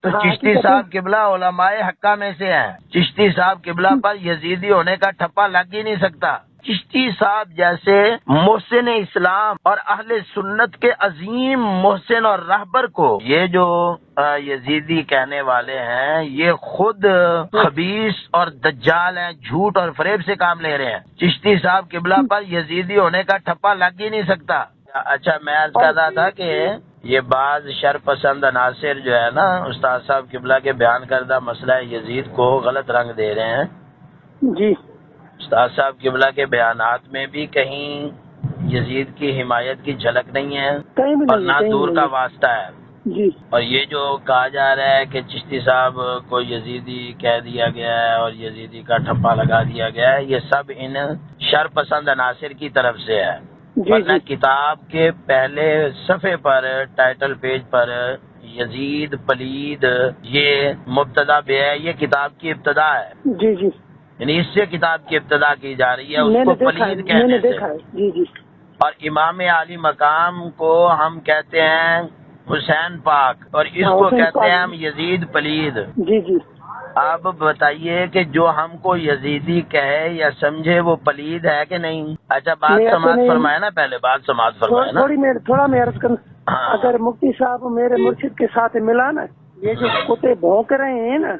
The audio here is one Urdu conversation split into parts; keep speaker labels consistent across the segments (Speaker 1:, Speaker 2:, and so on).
Speaker 1: تو چشتی صاحب قبلہ علماء حقہ میں سے ہیں. چشتی صاحب قبلہ پر یزیدی ہونے کا ٹھپا لگ ہی نہیں سکتا. چشتی صاحب جیسے محسن اسلام اور اہل سنت کے عظیم محسن اور رہبر کو یہ جو یزیدی کہنے والے ہیں یہ خود خبیث اور دجال ہیں، جھوٹ اور فریب سے کام لے رہے ہیں. چشتی صاحب قبلہ پر یزیدی ہونے کا ٹھپا لگ ہی نہیں سکتا. اچھا، میں عرض کر رہا تھا کہ یہ بعض شر پسند عناصر جو ہے نا استاد صاحب قبلہ کے بیان کردہ مسئلہ یزید کو غلط رنگ دے رہے ہیں.
Speaker 2: جی،
Speaker 1: استاد صاحب قبلہ کے بیانات میں بھی کہیں یزید کی حمایت کی جھلک نہیں ہے اور نہ دور کا واسطہ ہے.
Speaker 2: جی،
Speaker 1: اور یہ جو کہا جا رہا ہے کہ چشتی صاحب کو یزیدی کہہ دیا گیا ہے اور یزیدی کا ٹھپا لگا دیا گیا ہے، یہ سب ان شر پسند عناصر کی طرف سے ہے. ورنہ کتاب کے پہلے صفحے پر ٹائٹل پیج پر یزید پلید یہ مبتدا بے ہے، یہ کتاب کی ابتدا ہے.
Speaker 2: جی جی،
Speaker 1: یعنی اس سے کتاب کی ابتدا کی جا رہی ہے، اس کو پلید کہنے سے.
Speaker 2: جی جی.
Speaker 1: اور امام عالی مقام کو ہم کہتے ہیں حسین پاک اور اس کو کہتے ہیں ہم یزید پلید.
Speaker 2: جی جی.
Speaker 1: اب بتائیے کہ جو ہم کو یزیدی کہے یا سمجھے وہ پلید ہے کہ نہیں؟ اچھا، بات سماعت فرمائے نا، پہلے بات سماعت فرمائے نا.
Speaker 2: تھوڑا میں عرض کروں، اگر مفتی صاحب میرے مرشد کے ساتھ ملا نا، یہ جو کتے بھونک رہے ہیں نا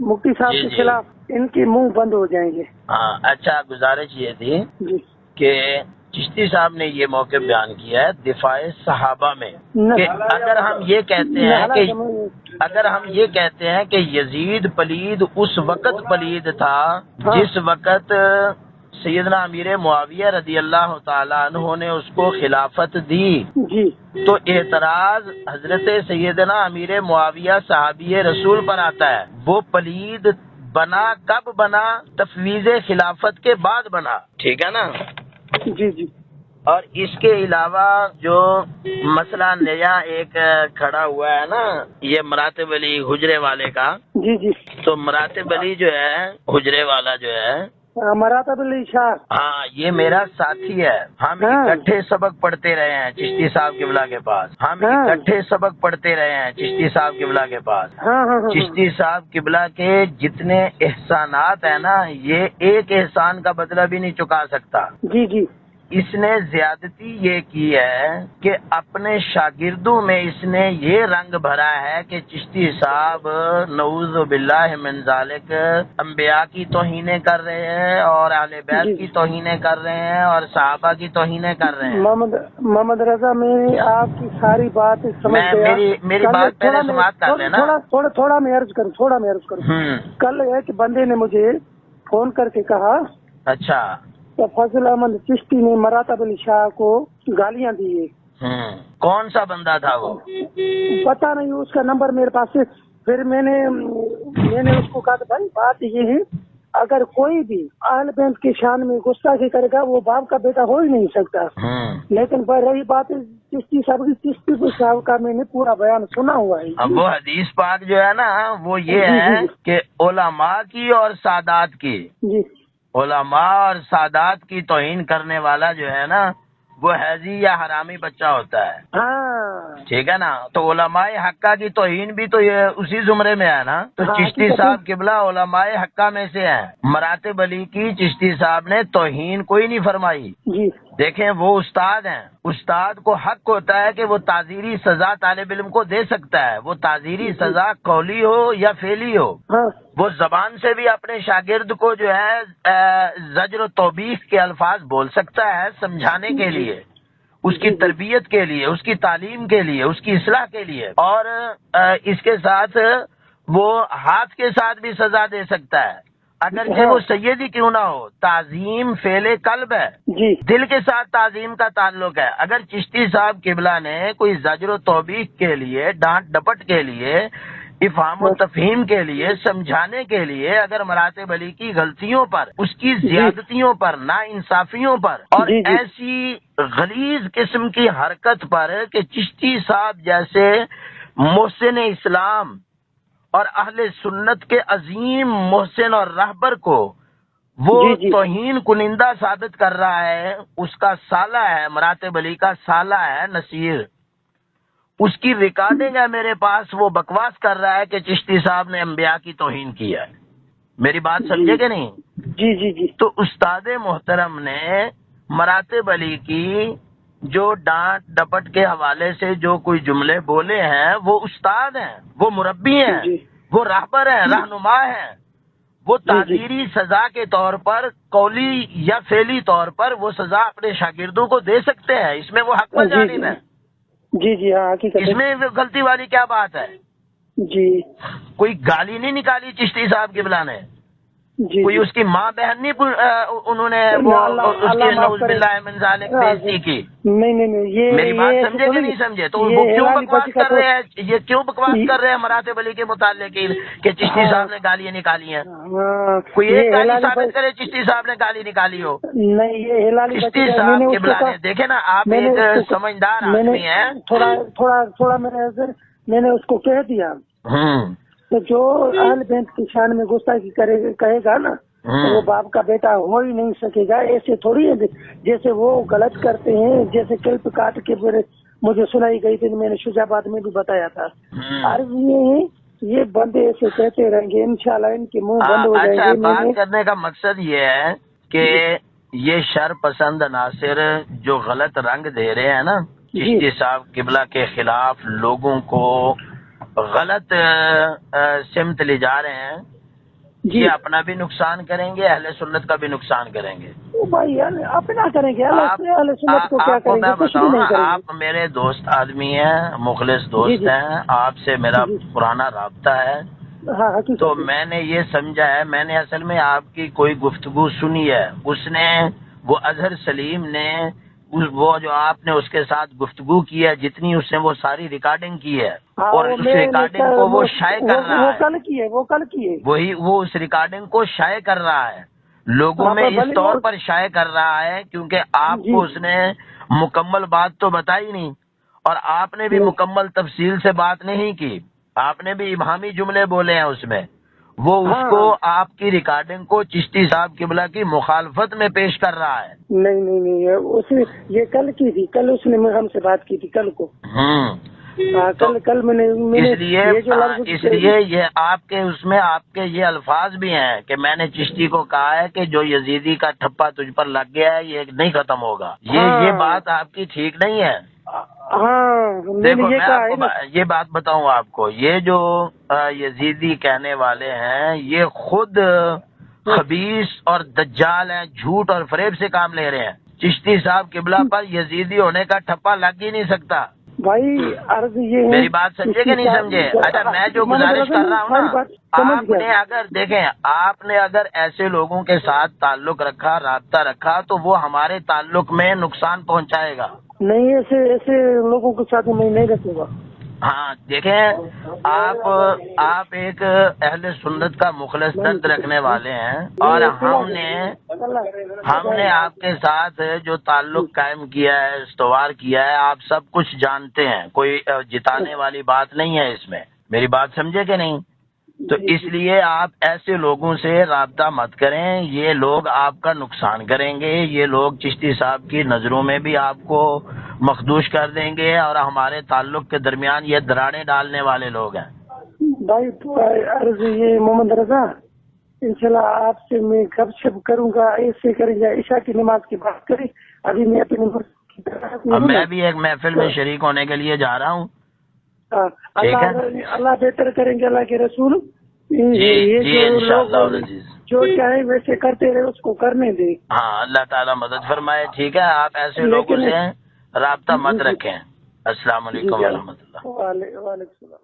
Speaker 2: مفتی صاحب کے خلاف، ان کے منہ بند ہو جائیں گے.
Speaker 1: ہاں، اچھا، گزارش یہ تھی
Speaker 2: جی
Speaker 1: کہ چشتی صاحب نے یہ موقع بیان کیا ہے دفاع صحابہ میں کہ اگر ہم یہ کہتے ہیں کہ یزید پلید اس وقت پلید تھا جس وقت سیدنا امیر معاویہ رضی اللہ تعالیٰ عنہ نے اس کو خلافت دی، تو اعتراض حضرت سیدنا امیر معاویہ صحابی رسول پر آتا ہے. وہ پلید بنا کب بنا؟ تفویض خلافت کے بعد بنا. ٹھیک ہے نا؟
Speaker 2: جی جی.
Speaker 1: اور اس کے علاوہ جو مسئلہ نیا ایک کھڑا ہوا ہے نا، یہ مراتب علی حجرے والے کا.
Speaker 2: جی جی.
Speaker 1: تو مراتب علی جو ہے حجرے والا جو ہے
Speaker 2: مراتب علی شاہ،
Speaker 1: ہاں، یہ میرا ساتھی ہے. ہم اکٹھے سبق پڑھتے رہے ہیں چشتی صاحب قبلہ کے پاس. ہم اکٹھے سبق پڑھتے رہے ہیں چشتی صاحب قبلہ کے پاس. چشتی صاحب قبلہ کے جتنے احسانات ہیں نا، یہ ایک احسان کا بدلہ بھی نہیں چکا سکتا.
Speaker 2: جی جی.
Speaker 1: اس نے زیادتی یہ کی ہے کہ اپنے شاگردوں میں اس نے یہ رنگ بھرا ہے کہ چشتی صاحب نعوذ باللہ من ذالک انبیاء کی توہینیں کر رہے ہیں اور اہل بیت کی توہینیں کر رہے ہیں اور صحابہ کی توہینیں کر رہے ہیں.
Speaker 2: محمد رضا، میں آپ کی ساری بات سمجھ گیا.
Speaker 1: میری بات پہلے سماعت کر لینا.
Speaker 2: تھوڑا میں عرض کروں. کل ایک بندے نے مجھے فون کر کے کہا، اچھا، تو فضل احمد چشتی نے مراتب علی شاہ کو گالیاں دی ہے.
Speaker 1: کون سا بندہ تھا وہ؟
Speaker 2: پتا نہیں، اس کا نمبر میرے پاس ہے. پھر میں نے اس کو کہا کہ بھائی بات یہ ہے، اگر کوئی بھی اہل بیت کی شان میں گستاخی کرے گا وہ باپ کا بیٹا ہو ہی نہیں سکتا. لیکن رہی بات چشتی صاحب کا میں نے پورا بیان سنا ہوا ہے.
Speaker 1: اب وہ حدیث پاک جو ہے نا وہ یہ ہے کہ علماء کی اور سادات کی، علماء اور سادات کی توہین کرنے والا جو ہے نا وہ حیضی یا حرامی بچہ ہوتا ہے. ٹھیک ہے نا؟ تو علماء حقہ کی توہین بھی تو یہ اسی زمرے میں ہے نا. تو چشتی صاحب قبلہ علماء حقہ میں سے ہیں. مراتب علی کی چشتی صاحب نے توہین کوئی نہیں فرمائی. دیکھیں، وہ استاد ہیں، استاد کو حق ہوتا ہے کہ وہ تعزیری سزا طالب علم کو دے سکتا ہے. وہ تعزیری سزا قولی ہو یا فعلی ہو، وہ زبان سے بھی اپنے شاگرد کو جو ہے زجر و توبیخ کے الفاظ بول سکتا ہے سمجھانے کے لیے، اس کی تربیت کے لیے، اس کی تعلیم کے لیے، اس کی اصلاح کے لیے. اور اس کے ساتھ وہ ہاتھ کے ساتھ بھی سزا دے سکتا ہے، اگرچہ وہ سیدی کیوں نہ ہو. تعظیم فعل قلب ہے، دل کے ساتھ تعظیم کا تعلق ہے. اگر چشتی صاحب قبلہ نے کوئی زجر و توبیخ کے لیے، ڈانٹ ڈپٹ کے لیے، افہام و تفہیم کے لیے، سمجھانے کے لیے، اگر مراتب علی کی غلطیوں پر، اس کی زیادتیوں پر، نا انصافیوں پر اور ایسی غلیظ قسم کی حرکت پر کہ چشتی صاحب جیسے محسن اسلام اور اہل سنت کے عظیم محسن اور رہبر کو وہ توہین کنندہ ثابت کر رہا ہے، اس کا سالہ ہے، مراتب علی کا سالہ ہے نصیر، اس کی ریکارڈنگ ہے میرے پاس، وہ بکواس کر رہا ہے کہ چشتی صاحب نے انبیاء کی توہین کیا ہے۔ میری بات سمجھے کہ نہیں؟
Speaker 2: جی جی جی۔
Speaker 1: تو استاد محترم نے مراتب علی کی جو ڈانٹ ڈپٹ کے حوالے سے جو کوئی جملے بولے ہیں، وہ استاد ہیں، وہ مربی ہیں، وہ راہبر ہیں، رہنما ہیں، وہ تعزیری سزا کے طور پر قولی یا فعلی طور پر وہ سزا اپنے شاگردوں کو دے سکتے ہیں۔ اس میں وہ حق پر جانب ہے۔
Speaker 2: جی جی ہاں،
Speaker 1: اس میں غلطی والی کیا بات ہے؟
Speaker 2: جی
Speaker 1: کوئی گالی نہیں نکالی چشتی صاحب قبلہ نے،
Speaker 2: جی،
Speaker 1: کوئی اس کی ماں بہن نہیں انہوں نے وہ اس کی نعوذ باللہ من ذالک بےعزتی کی۔
Speaker 2: نہیں یہ
Speaker 1: میری بات سمجھے کہ نہیں سمجھے؟ تو وہ کیوں بکواس کر رہے ہیں؟ یہ کیوں بکواس کر رہے ہیں مراتب علی کے متعلق کہ چشتی صاحب نے گالیاں نکالی ہیں؟ کوئی ایک گالی ثابت کرے چشتی صاحب نے گالی نکالی ہو؟
Speaker 2: نہیں، یہ
Speaker 1: چشتی صاحب قبلہ نے، دیکھیں نا آپ ایک سمجھدار آدمی ہیں،
Speaker 2: تھوڑا میں نے اس کو کہہ دیا تو جو اہل بیت کی شان میں گستاخی کہے گا نا تو وہ باپ کا بیٹا ہو ہی نہیں سکے گا۔ ایسے تھوڑی ہے جیسے وہ غلط کرتے ہیں، جیسے کلپ کاٹ کے مجھے سنائی گئی تھی، میں نے شجاباد میں بھی بتایا تھا۔ عرض یہ بندے ایسے کہتے رہیں گے، انشاءاللہ ان کے منہ بند ہو جائیں گے۔
Speaker 1: بات کرنے کا مقصد یہ ہے کہ یہ شر پسند عناصر جو غلط رنگ دے رہے ہیں نا چشتی صاحب قبلہ کے خلاف، لوگوں کو غلط سمت لے جا رہے ہیں، یہ اپنا بھی نقصان کریں گے، اہل سنت کا بھی نقصان کریں گے۔
Speaker 2: بھائی اپنا کریں گے، اہل سنت کو کیا کریں گے؟
Speaker 1: میں بتاؤں نا، آپ میرے دوست آدمی ہیں، مخلص دوست ہیں، آپ سے میرا پرانا رابطہ ہے، تو میں نے یہ سمجھا ہے، میں نے اصل میں آپ کی کوئی گفتگو سنی ہے، اس نے وہ اظہر سلیم نے وہ جو آپ نے اس کے ساتھ گفتگو کی ہے، جتنی اس نے وہ ساری ریکارڈنگ کی ہے، اور اس ریکارڈنگ کو وہ شائع کر رہا ہے،
Speaker 2: وہ کل کی ہے،
Speaker 1: وہی وہ اس ریکارڈنگ کو شائع کر رہا ہے، لوگوں میں اس طور پر شائع کر رہا ہے کیونکہ آپ کو اس نے مکمل بات تو بتائی نہیں، اور آپ نے بھی مکمل تفصیل سے بات نہیں کی، آپ نے بھی ابہامی جملے بولے ہیں اس میں، وہ اس کو آپ کی ریکارڈنگ کو چشتی صاحب قبلہ کی مخالفت میں پیش کر رہا ہے۔
Speaker 2: نہیں یہ کل کی تھی، کل اس نے ہم سے بات کی تھی، کل کو کل میں نے
Speaker 1: اس لیے یہ آپ کے اس میں آپ کے یہ الفاظ بھی ہیں کہ میں نے چشتی کو کہا ہے کہ جو یزیدی کا ٹھپا تجھ پر لگ گیا ہے یہ نہیں ختم ہوگا، یہ بات آپ کی ٹھیک نہیں ہے۔ دیکھو میں آپ کو یہ بات بتاؤں آپ کو، یہ جو یزیدی کہنے والے ہیں یہ خود خبیث اور دجال ہیں، جھوٹ اور فریب سے کام لے رہے ہیں۔ چشتی صاحب قبلہ پر یزیدی ہونے کا ٹھپا لگ ہی نہیں سکتا۔
Speaker 2: بھائی عرض یہ
Speaker 1: میری بات سمجھے کہ نہیں سمجھے؟ اچھا میں جو گزارش کر رہا ہوں نا، آپ نے اگر دیکھیں، آپ نے اگر ایسے لوگوں کے ساتھ تعلق رکھا، رابطہ رکھا تو وہ ہمارے تعلق میں نقصان پہنچائے گا۔
Speaker 2: نہیں، ایسے لوگوں کے ساتھ میں نہیں رکھوں گا۔
Speaker 1: ہاں دیکھیں، آپ ایک اہل سنت کا مخلص دست رکھنے والے ہیں، اور ہم نے آپ کے ساتھ جو تعلق قائم کیا ہے، استوار کیا ہے، آپ سب کچھ جانتے ہیں، کوئی جتانے والی بات نہیں ہے اس میں، میری بات سمجھے کہ نہیں؟ تو اس لیے آپ ایسے لوگوں سے رابطہ مت کریں، یہ لوگ آپ کا نقصان کریں گے، یہ لوگ چشتی صاحب کی نظروں میں بھی آپ کو مخدوش کر دیں گے، اور ہمارے تعلق کے درمیان یہ دراڑیں ڈالنے والے لوگ ہیں۔
Speaker 2: بھائی عرض یہ محمد رضا، انشاءاللہ آپ سے میں گپ شپ کروں گا، ایسے کریں گے، عشاء کی نماز کی بات کریں۔ ابھی میں
Speaker 1: میں بھی ایک محفل میں شریک ہونے کے لیے جا رہا ہوں۔
Speaker 2: اللہ بہتر کریں گے، اللہ کے رسول۔
Speaker 1: جی انشاءاللہ
Speaker 2: جو چاہے ویسے کرتے رہے، اس کو کرنے دے۔
Speaker 1: ہاں اللہ تعالیٰ مدد فرمائے۔ ٹھیک ہے، آپ ایسے لوگوں سے رابطہ مت رکھیں۔ السلام علیکم ورحمۃ اللہ۔
Speaker 2: وعلیکم السلام۔